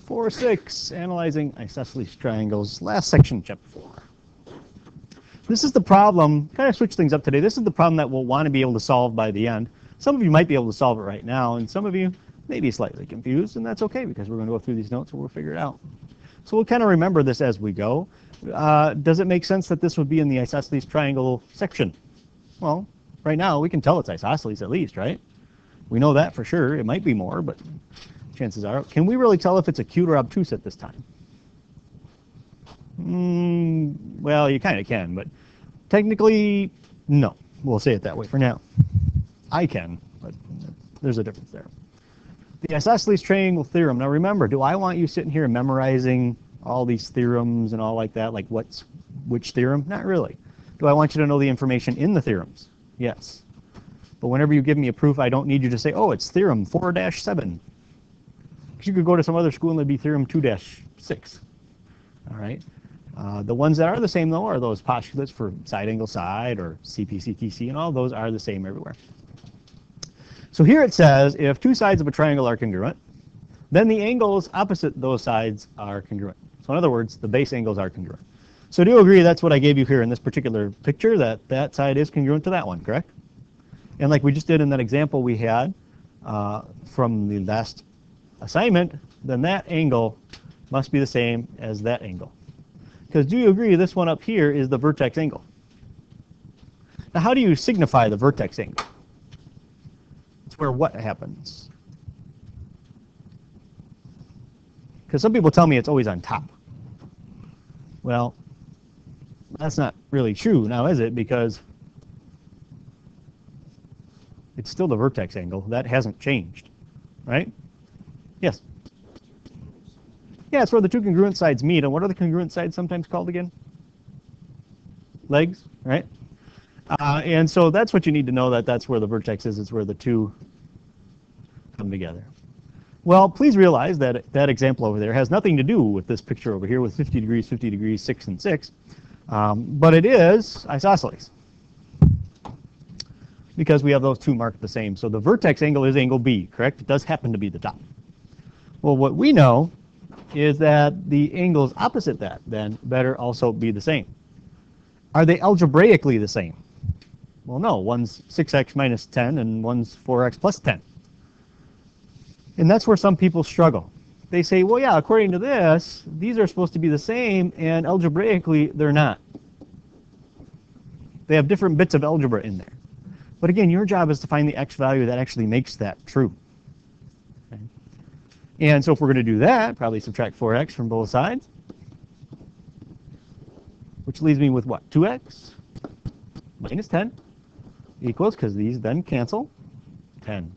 4-6, analyzing isosceles triangles, last section, chapter 4. This is the problem, kind of switch things up today. This is the problem that we'll want to be able to solve by the end. Some of you might be able to solve it right now, and some of you may be slightly confused, and that's okay because we're going to go through these notes and we'll figure it out. So we'll kind of remember this as we go. Does it make sense that this would be in the isosceles triangle section? Well, right now we can tell it's isosceles at least, right? We know that for sure. It might be more, but chances are. Can we really tell if it's acute or obtuse at this time? Well, you kind of can, but technically, no. We'll say it that way for now. I can, but there's a difference there. The isosceles triangle theorem. Now remember, do I want you sitting here memorizing all these theorems and all like that? Like what's which theorem? Not really. Do I want you to know the information in the theorems? Yes. But whenever you give me a proof, I don't need you to say, oh, it's theorem 4-7. Because you could go to some other school and it'd be theorem 2-6. All right. The ones that are the same, though, are those postulates for side angle side or CP, and all those are the same everywhere. So here it says if two sides of a triangle are congruent, then the angles opposite those sides are congruent. So in other words, the base angles are congruent. So do you agree that's what I gave you here in this particular picture, that that side is congruent to that one, correct? And like we just did in that example we had from the last assignment, then that angle must be the same as that angle. Because do you agree this one up here is the vertex angle? Now how do you signify the vertex angle? It's where what happens? Because some people tell me it's always on top. Well, that's not really true now, is it? Because it's still the vertex angle. That hasn't changed, right? Yes? Yeah, it's where the two congruent sides meet. And what are the congruent sides sometimes called again? Legs, right? And so that's what you need to know, that that's where the vertex is. It's where the two come together. Well, please realize that that example over there has nothing to do with this picture over here with 50 degrees, 6 and 6. But it is isosceles because we have those two marked the same. So the vertex angle is angle B, correct? It does happen to be the top. Well, what we know is that the angles opposite that then better also be the same. Are they algebraically the same? Well, no. One's 6x minus 10 and one's 4x plus 10. And that's where some people struggle. They say, well, yeah, according to this, these are supposed to be the same, and algebraically, they're not. They have different bits of algebra in there. But again, your job is to find the x value that actually makes that true. Okay? And so if we're going to do that, probably subtract 4x from both sides, which leaves me with what? 2x minus 10 equals, because these then cancel, 10.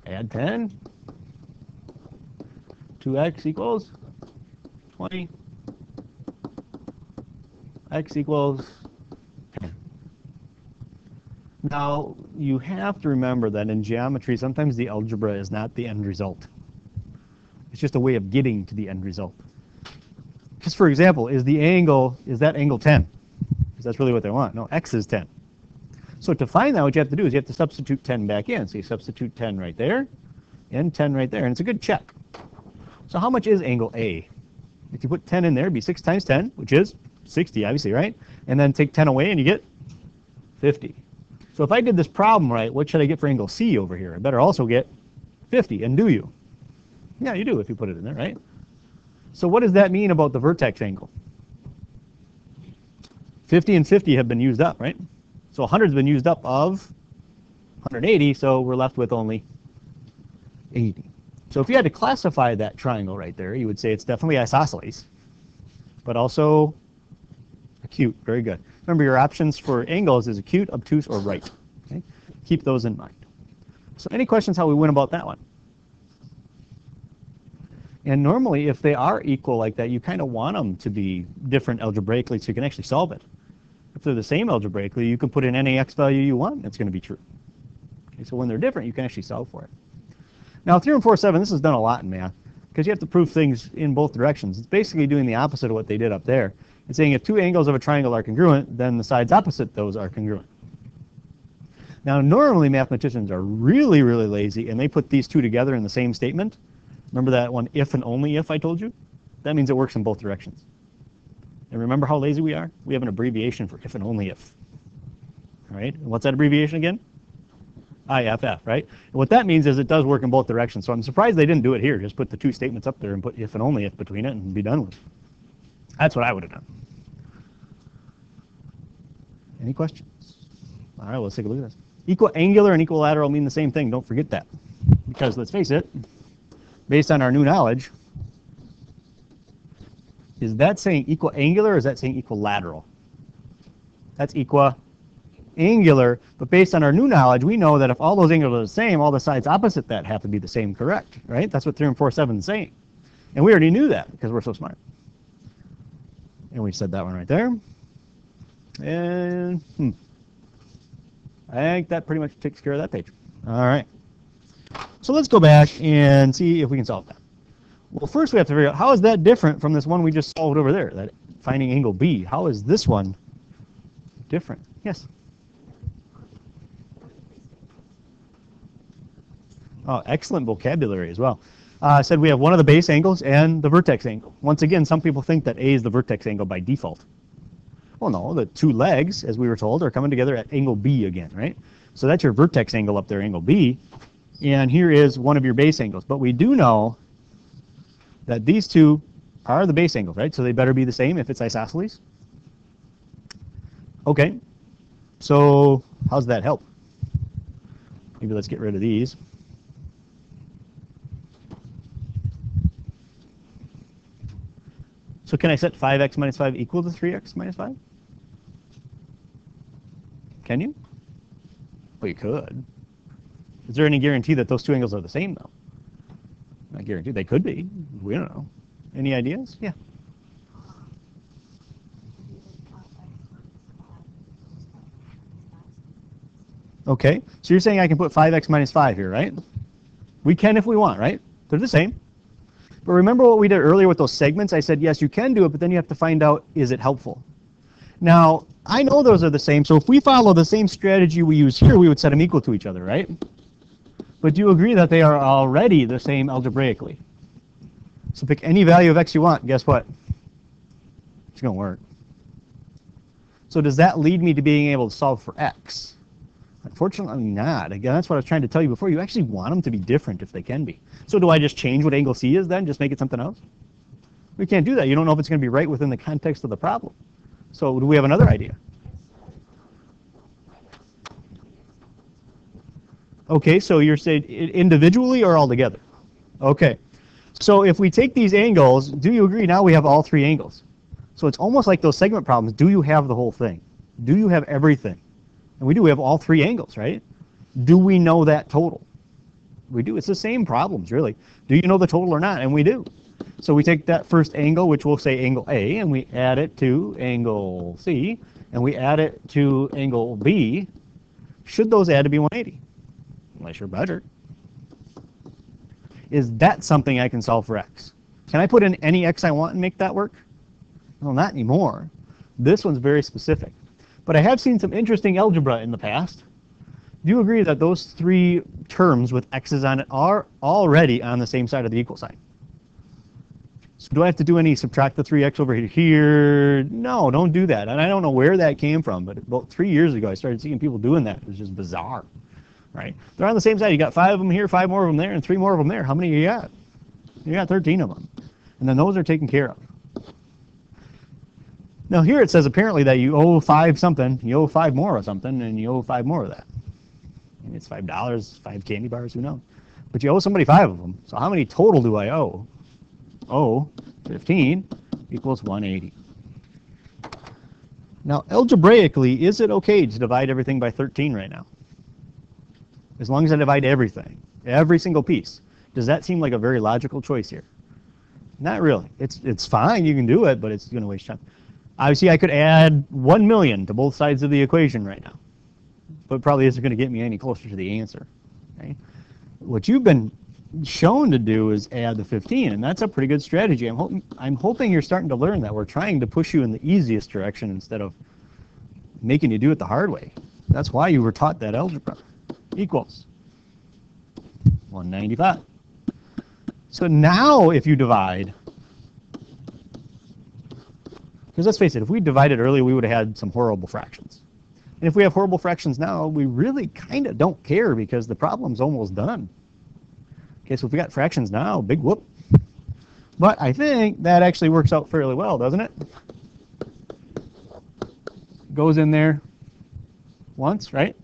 Add 10. 2x equals 20. X equals 10. Now, you have to remember that in geometry, sometimes the algebra is not the end result. It's just a way of getting to the end result. Just for example, is that angle 10? Because that's really what they want. No, x is 10. So to find that, what you have to do is you have to substitute 10 back in. So you substitute 10 right there and 10 right there, and it's a good check. So how much is angle A? If you put 10 in there, it'd be 6 times 10, which is 60, obviously, right? And then take 10 away, and you get 50. So if I did this problem right, what should I get for angle C over here? I better also get 50, and do you? Yeah, you do if you put it in there, right? So what does that mean about the vertex angle? 50 and 50 have been used up, right? So 100's been used up of 180, so we're left with only 80. So if you had to classify that triangle right there, you would say it's definitely isosceles, but also acute. Very good. Remember, your options for angles is acute, obtuse, or right. Okay? Keep those in mind. So any questions how we went about that one? And normally, if they are equal like that, you kind of want them to be different algebraically so you can actually solve it. If they're the same algebraically, you can put in any x value you want, it's going to be true. Okay, so when they're different, you can actually solve for it. Now, theorem 4.7, this is done a lot in math, because you have to prove things in both directions. It's basically doing the opposite of what they did up there. It's saying if two angles of a triangle are congruent, then the sides opposite those are congruent. Now, normally mathematicians are really, really lazy, and they put these two together in the same statement, Remember that one if and only if I told you? That means it works in both directions. And remember how lazy we are? We have an abbreviation for if and only if. All right, and what's that abbreviation again? IFF, right? And what that means is it does work in both directions. So I'm surprised they didn't do it here. Just put the two statements up there and put if and only if between it and be done with it. That's what I would have done. Any questions? All right, let's take a look at this. Equiangular and equilateral mean the same thing. Don't forget that. Because let's face it, based on our new knowledge, is that saying equiangular or is that saying equilateral? That's equiangular, but based on our new knowledge, we know that if all those angles are the same, all the sides opposite that have to be the same, correct? Right? That's what theorem 4.7 is saying. And we already knew that because we're so smart. And we said that one right there. And I think that pretty much takes care of that page. All right. So let's go back and see if we can solve that. Well, first we have to figure out how is that different from this one we just solved over there, that finding angle B. How is this one different? Yes? Oh, excellent vocabulary as well. I said we have one of the base angles and the vertex angle. Once again, some people think that A is the vertex angle by default. Well, no, the two legs, as we were told, are coming together at angle B again, right? So that's your vertex angle up there, angle B. And here is one of your base angles. But we do know that these two are the base angles, right? So they better be the same if it's isosceles. Okay, so how's that help? Maybe let's get rid of these. So can I set 5x minus 5 equal to 3x minus 5? Can you? Well, you could. Is there any guarantee that those two angles are the same, though? Not guaranteed. They could be. We don't know. Any ideas? Yeah. Okay. So you're saying I can put 5x minus 5 here, right? We can if we want, right? They're the same. But remember what we did earlier with those segments? I said, yes, you can do it, but then you have to find out, is it helpful? Now, I know those are the same, so if we follow the same strategy we use here, we would set them equal to each other, right? But do you agree that they are already the same algebraically? So pick any value of x you want. Guess what? It's going to work. So does that lead me to being able to solve for x? Unfortunately not. Again, that's what I was trying to tell you before. You actually want them to be different if they can be. So do I just change what angle C is then? Just make it something else? We can't do that. You don't know if it's going to be right within the context of the problem. So do we have another idea? Okay, so you're saying individually or all together? Okay. So if we take these angles, do you agree now we have all three angles? So it's almost like those segment problems. Do you have the whole thing? Do you have everything? And we do. We have all three angles, right? Do we know that total? We do. It's the same problems, really. Do you know the total or not? And we do. So we take that first angle, which we'll say angle A, and we add it to angle C, and we add it to angle B. Should those add to be 180? Unless you're better. Is that something I can solve for x? Can I put in any x I want and make that work? Well, not anymore. This one's very specific. But I have seen some interesting algebra in the past. Do you agree that those three terms with x's on it are already on the same side of the equal sign? So do I have to do any subtract the 3x over here? No, don't do that. And I don't know where that came from, but about 3 years ago I started seeing people doing that. It was just bizarre, right? They're on the same side. You got 5 of them here, 5 more of them there, and 3 more of them there. How many you got? You got 13 of them. And then those are taken care of. Now here it says apparently that you owe 5 something, you owe 5 more of something, and you owe 5 more of that. Maybe it's $5, 5 candy bars, who knows? But you owe somebody 5 of them. So how many total do I owe? Oh, 15 equals 180. Now algebraically, is it okay to divide everything by 13 right now? As long as I divide everything, every single piece. Does that seem like a very logical choice here? Not really. It's fine, you can do it, but it's going to waste time. Obviously, I could add 1 million to both sides of the equation right now, but probably isn't going to get me any closer to the answer. Okay? What you've been shown to do is add the 15, and that's a pretty good strategy. I'm hoping you're starting to learn that. We're trying to push you in the easiest direction instead of making you do it the hard way. That's why you were taught that algebra. Equals 195. So now if you divide, because let's face it, if we divided earlier, we would have had some horrible fractions. And if we have horrible fractions now, we really kind of don't care because the problem's almost done. Okay, so if we got fractions now, big whoop. But I think that actually works out fairly well, doesn't it? Goes in there once, right?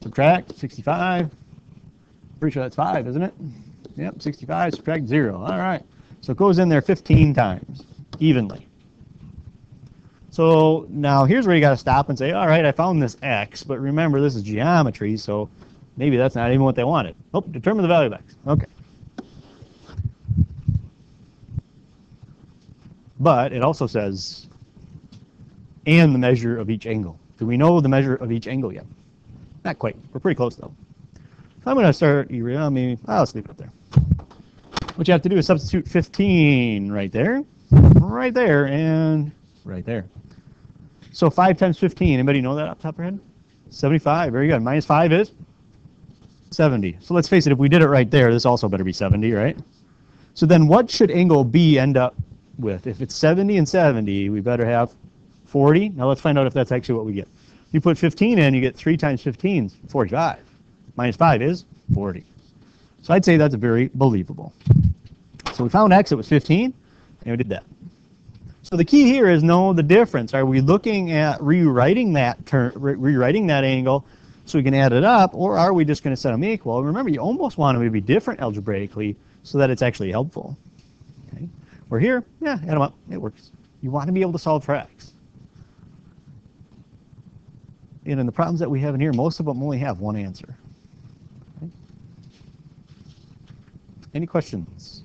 Subtract 65. Pretty sure that's 5, isn't it? Yep, 65, subtract 0. All right. So it goes in there 15 times, evenly. So now here's where you got to stop and say, all right, I found this x, but remember this is geometry, so maybe that's not even what they wanted. Oh, determine the value of x. Okay. But it also says, and the measure of each angle. Do we know the measure of each angle yet? Not quite. We're pretty close, though. So I'm going to start, let's leave it up there. What you have to do is substitute 15 right there, and right there. So 5 times 15, anybody know that off the top of your head? 75, very good. Minus 5 is 70. So let's face it, if we did it right there, this also better be 70, right? So then what should angle B end up with? If it's 70 and 70, we better have 40. Now let's find out if that's actually what we get. You put 15 in, you get 3 times 15 is 45. Minus 5 is 40. So I'd say that's very believable. So we found x, it was 15, and we did that. So the key here is know the difference. Are we looking at rewriting that angle so we can add it up, or are we just going to set them equal? Remember, you almost want them to be different algebraically so that it's actually helpful. Okay. We're here, yeah, add them up, it works. You want to be able to solve for x. And in the problems that we have in here, most of them only have one answer. Okay. Any questions?